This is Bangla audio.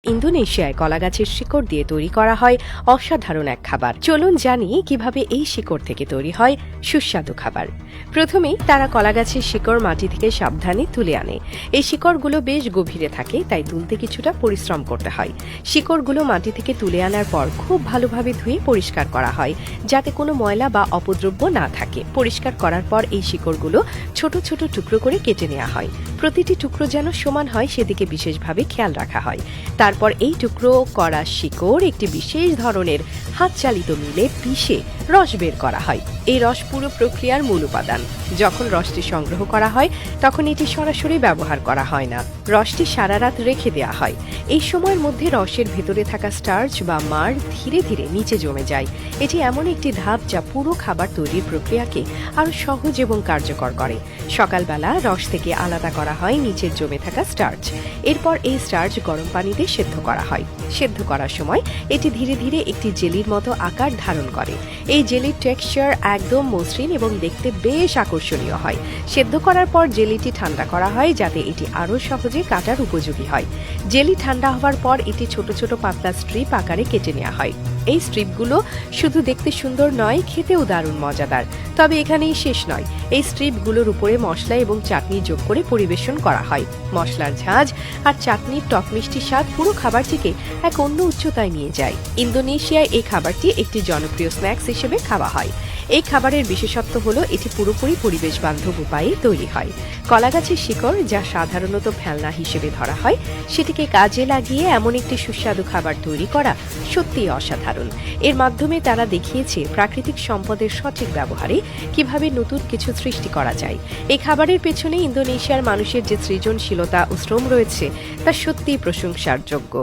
ইন্দোনেশিয়ায় কলাগাছের শিকড় দিয়ে তৈরি করা হয় অসাধারণ এক খাবার। চলুন জানি কিভাবে এই শিকড় থেকে তৈরি হয় সুস্বাদু খাবার। প্রথমেই তারা কলাগাছের শিকড় মাটি থেকে সাবধানে তুলে আনে। এই শিকড়গুলো বেশ গভীরে থাকে, তাই তুলতে কিছুটা পরিশ্রম করতে হয়। শিকড়গুলো মাটি থেকে তুলে আনার পর খুব ভালোভাবে ধুয়ে পরিষ্কার করা হয়, যাতে কোনো ময়লা বা অপদ্রব্য না থাকে। পরিষ্কার করার পর এই শিকড়গুলো ছোট ছোট টুকরো করে কেটে নেওয়া হয়। প্রতিটি টুকরো যেন সমান হয় সেদিকে বিশেষভাবে খেয়াল রাখা হয়। তারপর এই টুকরো করা শিকড় একটি বিশেষ ধরনের হাত চালিত মিলে পিষে রস বের করা হয়। এই রস পুরো প্রক্রিয়ার মূল উপাদান। যখন রসটি সংগ্রহ করা হয় তখন এটি সরাসরি ব্যবহার করা হয় না, রসটি সারা রাত রেখে দেওয়া হয়। এই সময়ের মধ্যে রসের ভেতরে থাকা স্টার্চ বা মাড় ধীরে ধীরে নিচে জমে যায়। এটি এমন একটি ধাপ যা পুরো খাবার তৈরির প্রক্রিয়াকে আরো সহজ এবং কার্যকর করে। সকালবেলা রস থেকে আলাদা করা হয় নিচের জমে থাকা স্টার্চ। এরপর এই স্টার্চ গরম পানিতে সেদ্ধ করা হয়। সেদ্ধ করার সময় এটি ধীরে ধীরে একটি জেলির মতো আকার ধারণ করে। এই জেলির টেক্সচার একদম মসৃণ এবং দেখতে বেশ আকর্ষণীয় হয়। সেদ্ধ করার পর জেলিটি ঠান্ডা করা হয় যাতে এটি আরও সহজে কাটার উপযোগী হয়। জেলি ঠান্ডা হওয়ার পর এটি ছোট ছোট পাতলা স্ট্রিপ আকারে কেটে নেওয়া হয়। এই স্ট্রিপগুলো শুধু দেখতে সুন্দর নয়, খেতেও দারুণ মজাদার। তবে এখানেই শেষ নয়। এই স্ট্রিপগুলোর উপরে মশলা এবং চাটনি যোগ করে পরিবেশন করা হয়। মশলার ঝাঁঝ আর চাটনির টক মিষ্টি স্বাদ পুরো খাবারটিকে এক অন্য উচ্চতায় নিয়ে যায়। ইন্দোনেশিয়ায় এই খাবারটি একটি জনপ্রিয় স্ন্যাক্স হিসেবে খাওয়া হয়। এই খাবারের বিশেষত্ব হলো এটি পুরোপুরি পরিবেশ বান্ধব উপায়ে তৈরি হয়। কলাগাছের শিকড়, যা সাধারণত ফেলনা হিসেবে ধরা হয়, সেটিকে কাজে লাগিয়ে এমন একটি সুস্বাদু খাবার তৈরি করা সত্যিই অসাধারণ। এর মাধ্যমে তারা দেখিয়েছে প্রাকৃতিক সম্পদের সঠিক ব্যবহারে কিভাবে নতুন কিছু সৃষ্টি করা যায়। এই খাবারের পেছনে ইন্দোনেশিয়ার মানুষের যে সৃজনশীলতা ও শ্রম রয়েছে তা সত্যিই প্রশংসার যোগ্য।